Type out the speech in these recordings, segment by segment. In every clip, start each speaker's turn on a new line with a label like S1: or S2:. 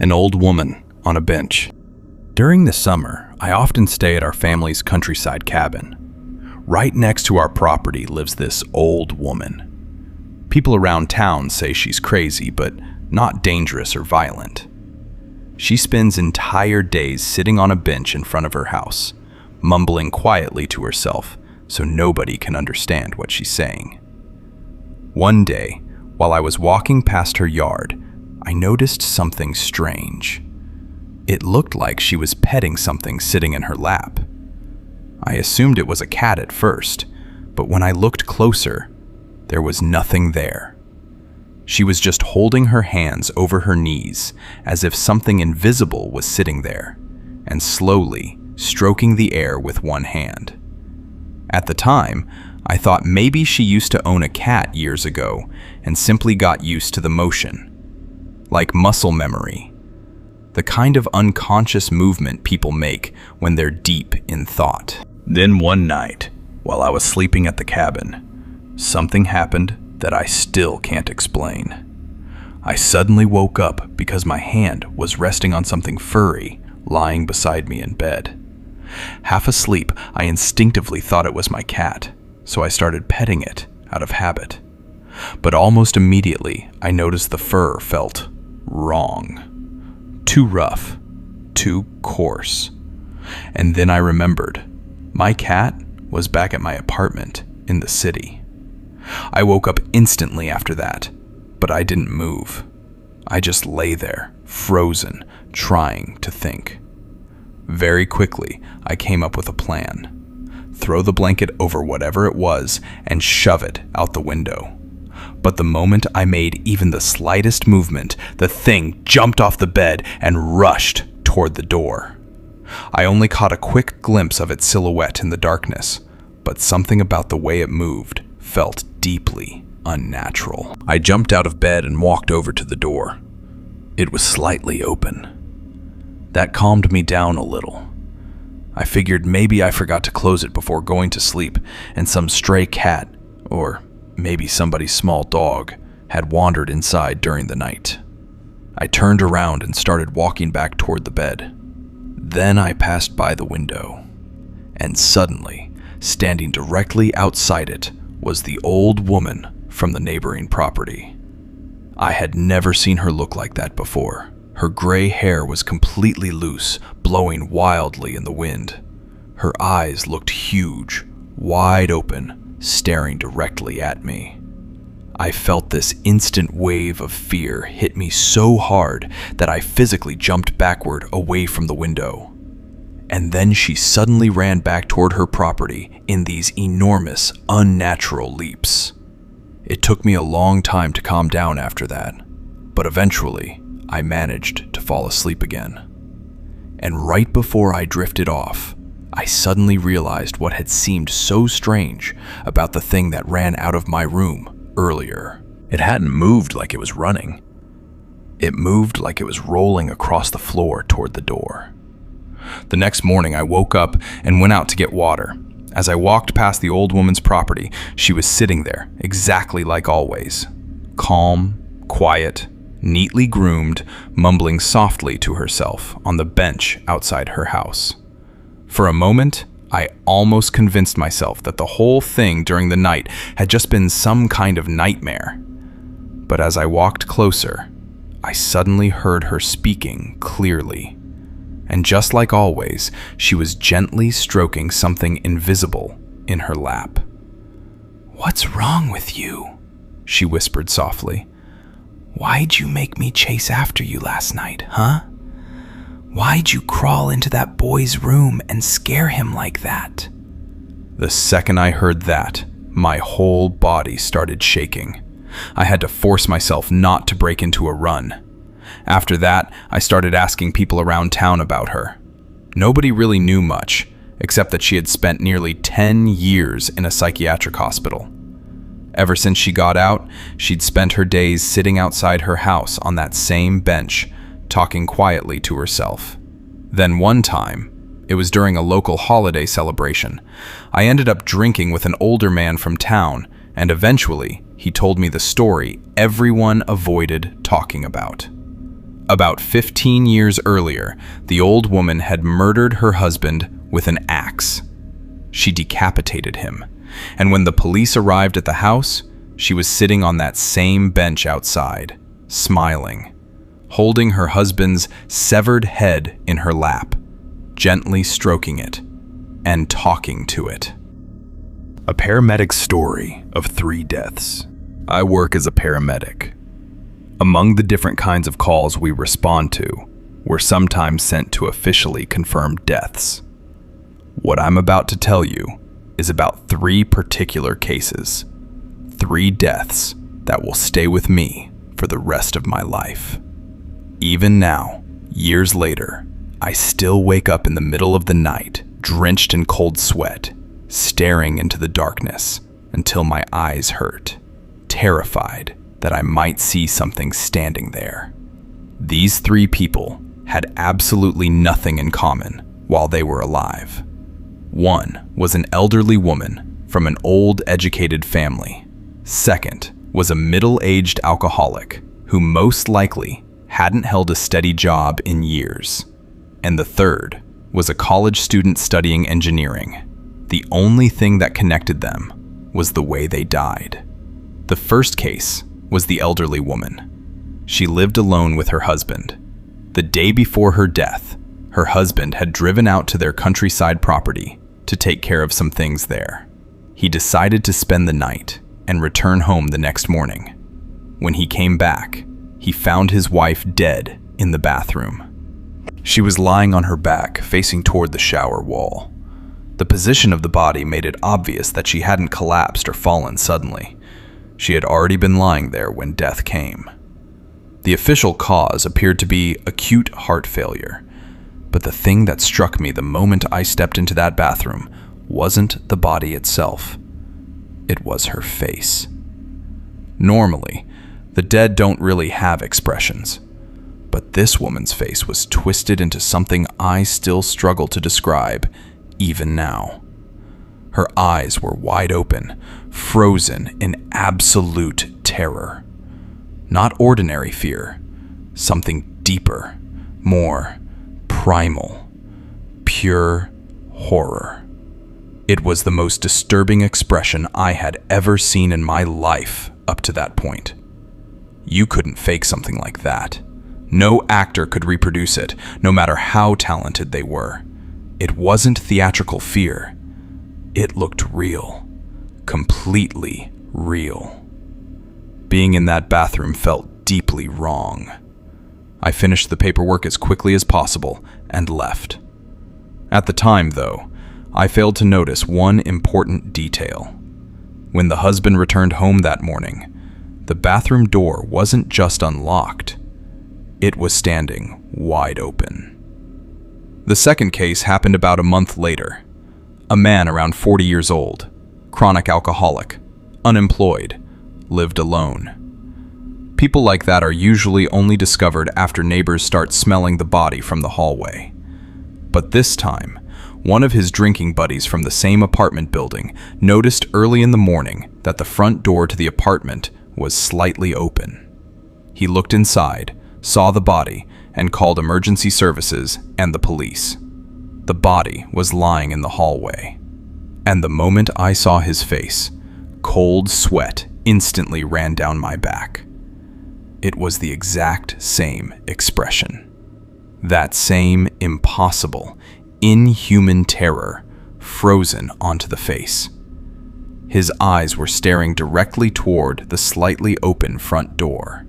S1: An old woman on a bench. During the summer, I often stay at our family's countryside cabin. Right next to our property lives this old woman. People around town say she's crazy, but not dangerous or violent. She spends entire days sitting on a bench in front of her house, mumbling quietly to herself so nobody can understand what she's saying. One day, while I was walking past her yard, I noticed something strange. It looked like she was petting something sitting in her lap. I assumed it was a cat at first, but when I looked closer, there was nothing there. She was just holding her hands over her knees as if something invisible was sitting there, and slowly stroking the air with one hand. At the time, I thought maybe she used to own a cat years ago and simply got used to the motion. Like muscle memory, the kind of unconscious movement people make when they're deep in thought. Then one night, while I was sleeping at the cabin, something happened that I still can't explain. I suddenly woke up because my hand was resting on something furry lying beside me in bed. Half asleep, I instinctively thought it was my cat, so I started petting it out of habit. But almost immediately, I noticed the fur felt wrong. Too rough, too coarse. And then I remembered, my cat was back at my apartment in the city. I woke up instantly after that, but I didn't move. I just lay there, frozen, trying to think. Very quickly, I came up with a plan. Throw the blanket over whatever it was and shove it out the window. But the moment I made even the slightest movement, the thing jumped off the bed and rushed toward the door. I only caught a quick glimpse of its silhouette in the darkness, but something about the way it moved felt deeply unnatural. I jumped out of bed and walked over to the door. It was slightly open. That calmed me down a little. I figured maybe I forgot to close it before going to sleep, and some stray cat, or maybe somebody's small dog, had wandered inside during the night. I turned around and started walking back toward the bed. Then I passed by the window, and suddenly, standing directly outside it, was the old woman from the neighboring property. I had never seen her look like that before. Her gray hair was completely loose, blowing wildly in the wind. Her eyes looked huge, wide open, staring directly at me. I felt this instant wave of fear hit me so hard that I physically jumped backward away from the window. And then she suddenly ran back toward her property in these enormous, unnatural leaps. It took me a long time to calm down after that, but eventually I managed to fall asleep again. And right before I drifted off, I suddenly realized what had seemed so strange about the thing that ran out of my room earlier. It hadn't moved like it was running. It moved like it was rolling across the floor toward the door. The next morning, I woke up and went out to get water. As I walked past the old woman's property, she was sitting there, exactly like always. Calm, quiet, neatly groomed, mumbling softly to herself on the bench outside her house. For a moment, I almost convinced myself that the whole thing during the night had just been some kind of nightmare. But as I walked closer, I suddenly heard her speaking clearly. And just like always, she was gently stroking something invisible in her lap. "What's wrong with you?" she whispered softly. "Why'd you make me chase after you last night, huh? Why'd you crawl into that boy's room and scare him like that?" The second I heard that, my whole body started shaking. I had to force myself not to break into a run. After that, I started asking people around town about her. Nobody really knew much, except that she had spent nearly 10 years in a psychiatric hospital. Ever since she got out, she'd spent her days sitting outside her house on that same bench, talking quietly to herself. Then one time, it was during a local holiday celebration, I ended up drinking with an older man from town, and eventually, he told me the story everyone avoided talking about. About 15 years earlier, the old woman had murdered her husband with an axe. She decapitated him, and when the police arrived at the house, she was sitting on that same bench outside, smiling, holding her husband's severed head in her lap, gently stroking it and talking to it. A paramedic's story of 3 deaths. I work as a paramedic. Among the different kinds of calls we respond to, we're sometimes sent to officially confirmed deaths. What I'm about to tell you is about 3 particular cases, 3 deaths that will stay with me for the rest of my life. Even now, years later, I still wake up in the middle of the night, drenched in cold sweat, staring into the darkness until my eyes hurt, terrified that I might see something standing there. These 3 people had absolutely nothing in common while they were alive. One was an elderly woman from an old, educated family. Second was a middle-aged alcoholic who most likely hadn't held a steady job in years. And the third was a college student studying engineering. The only thing that connected them was the way they died. The first case was the elderly woman. She lived alone with her husband. The day before her death, her husband had driven out to their countryside property to take care of some things there. He decided to spend the night and return home the next morning. When he came back, he found his wife dead in the bathroom. She was lying on her back, facing toward the shower wall. The position of the body made it obvious that she hadn't collapsed or fallen suddenly. She had already been lying there when death came. The official cause appeared to be acute heart failure, but the thing that struck me the moment I stepped into that bathroom wasn't the body itself. It was her face. Normally, the dead don't really have expressions, but this woman's face was twisted into something I still struggle to describe, even now. Her eyes were wide open, frozen in absolute terror. Not ordinary fear, something deeper, more primal, pure horror. It was the most disturbing expression I had ever seen in my life up to that point. You couldn't fake something like that. No actor could reproduce it, no matter how talented they were. It wasn't theatrical fear. It looked real. Completely real. Being in that bathroom felt deeply wrong. I finished the paperwork as quickly as possible and left. At the time, though, I failed to notice one important detail. When the husband returned home that morning, the bathroom door wasn't just unlocked. It was standing wide open. The second case happened about a month later. A man around 40 years old, chronic alcoholic, unemployed, lived alone. People like that are usually only discovered after neighbors start smelling the body from the hallway. But this time, one of his drinking buddies from the same apartment building noticed early in the morning that the front door to the apartment was slightly open. He looked inside, saw the body, and called emergency services and the police. The body was lying in the hallway. And the moment I saw his face, cold sweat instantly ran down my back. It was the exact same expression. That same impossible, inhuman terror frozen onto the face. His eyes were staring directly toward the slightly open front door.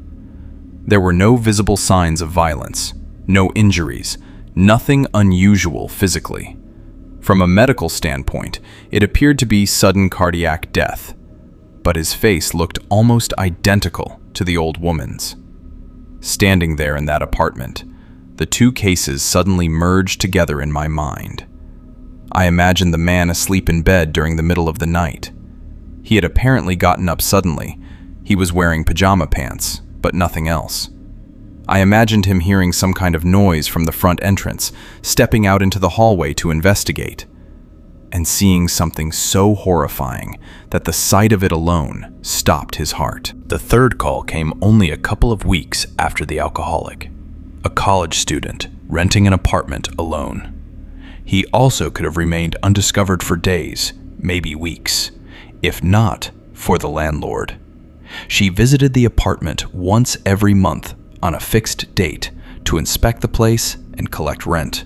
S1: There were no visible signs of violence, no injuries, nothing unusual physically. From a medical standpoint, it appeared to be sudden cardiac death, but his face looked almost identical to the old woman's. Standing there in that apartment, the 2 cases suddenly merged together in my mind. I imagined the man asleep in bed during the middle of the night. He had apparently gotten up suddenly. He was wearing pajama pants, but nothing else. I imagined him hearing some kind of noise from the front entrance, stepping out into the hallway to investigate, and seeing something so horrifying that the sight of it alone stopped his heart. The third call came only a couple of weeks after the alcoholic. a college student renting an apartment alone. He also could have remained undiscovered for days, maybe weeks, if not for the landlord. She visited the apartment once every month on a fixed date to inspect the place and collect rent.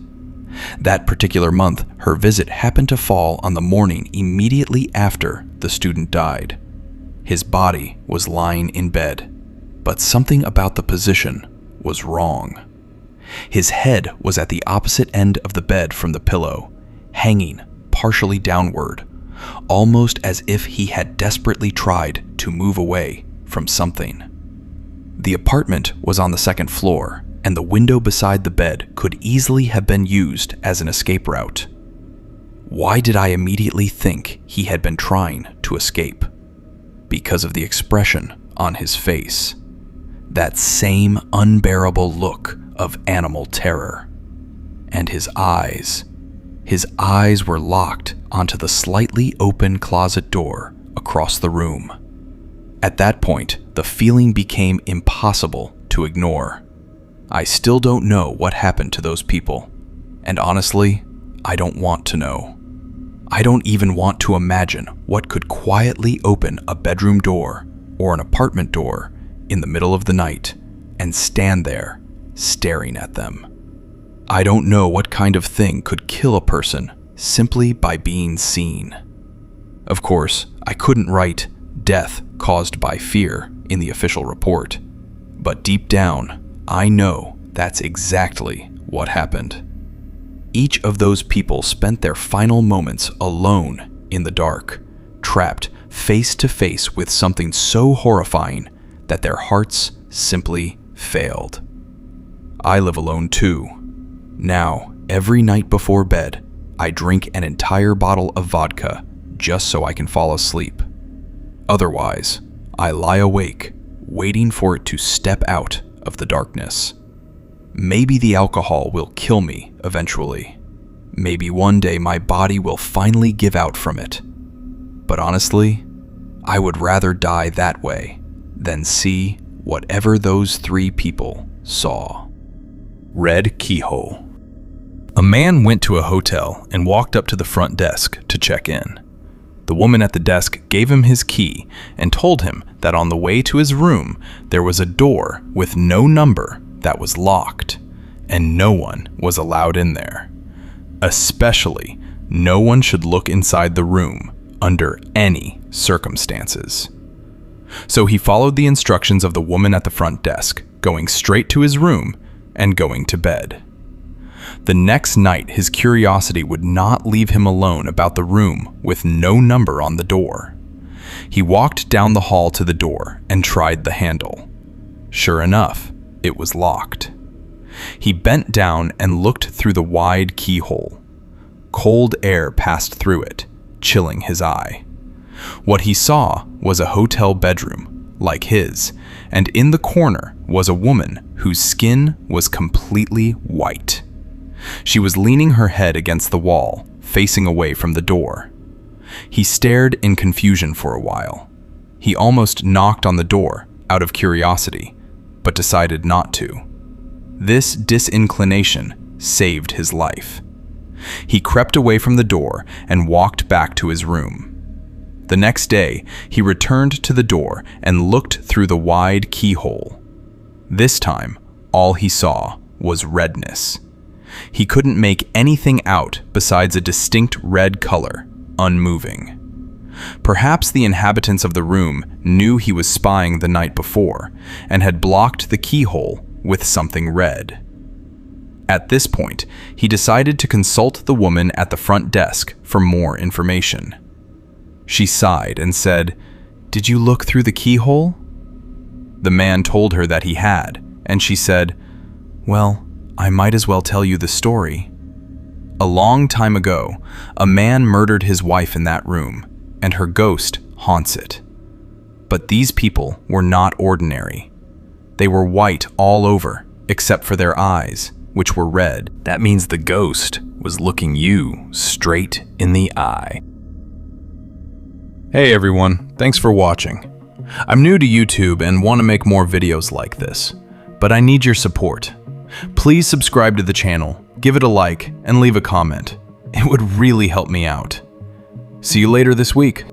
S1: That particular month, her visit happened to fall on the morning immediately after the student died. His body was lying in bed, but something about the position was wrong. His head was at the opposite end of the bed from the pillow, hanging partially downward, almost as if he had desperately tried to move away from something. The apartment was on the second floor, and the window beside the bed could easily have been used as an escape route. Why did I immediately think he had been trying to escape? Because of the expression on his face. That same unbearable look of animal terror. And his eyes. His eyes were locked onto the slightly open closet door across the room. At that point, the feeling became impossible to ignore. I still don't know what happened to those people, and honestly, I don't want to know. I don't even want to imagine what could quietly open a bedroom door or an apartment door in the middle of the night and stand there staring at them. I don't know what kind of thing could kill a person simply by being seen. Of course, I couldn't write "death caused by fear" in the official report, but deep down, I know that's exactly what happened. Each of those people spent their final moments alone in the dark, trapped face to face with something so horrifying that their hearts simply failed. I live alone too. Now, every night before bed, I drink an entire bottle of vodka just so I can fall asleep. Otherwise, I lie awake, waiting for it to step out of the darkness. Maybe the alcohol will kill me eventually. Maybe one day my body will finally give out from it. But honestly, I would rather die that way than see whatever those three people saw. Red Keyhole. A man went to a hotel and walked up to the front desk to check in. The woman at the desk gave him his key and told him that on the way to his room there was a door with no number that was locked, and no one was allowed in there. Especially, no one should look inside the room under any circumstances. So he followed the instructions of the woman at the front desk, going straight to his room and going to bed. The next night, his curiosity would not leave him alone about the room with no number on the door. He walked down the hall to the door and tried the handle. Sure enough, it was locked. He bent down and looked through the wide keyhole. Cold air passed through it, chilling his eye. What he saw was a hotel bedroom, like his, and in the corner was a woman whose skin was completely white. She was leaning her head against the wall, facing away from the door. He stared in confusion for a while. He almost knocked on the door out of curiosity, but decided not to. This disinclination saved his life. He crept away from the door and walked back to his room. The next day, he returned to the door and looked through the wide keyhole. This time, all he saw was redness. He couldn't make anything out besides a distinct red color, unmoving. Perhaps the inhabitants of the room knew he was spying the night before and had blocked the keyhole with something red. At this point, he decided to consult the woman at the front desk for more information. She sighed and said, "Did you look through the keyhole?" The man told her that he had, and she said, "Well, I might as well tell you the story. A long time ago, a man murdered his wife in that room, and her ghost haunts it. But these people were not ordinary. They were white all over, except for their eyes, which were red. That means the ghost was looking you straight in the eye." Hey everyone, thanks for watching. I'm new to YouTube and want to make more videos like this, but I need your support. Please subscribe to the channel, give it a like, and leave a comment. It would really help me out. See you later this week.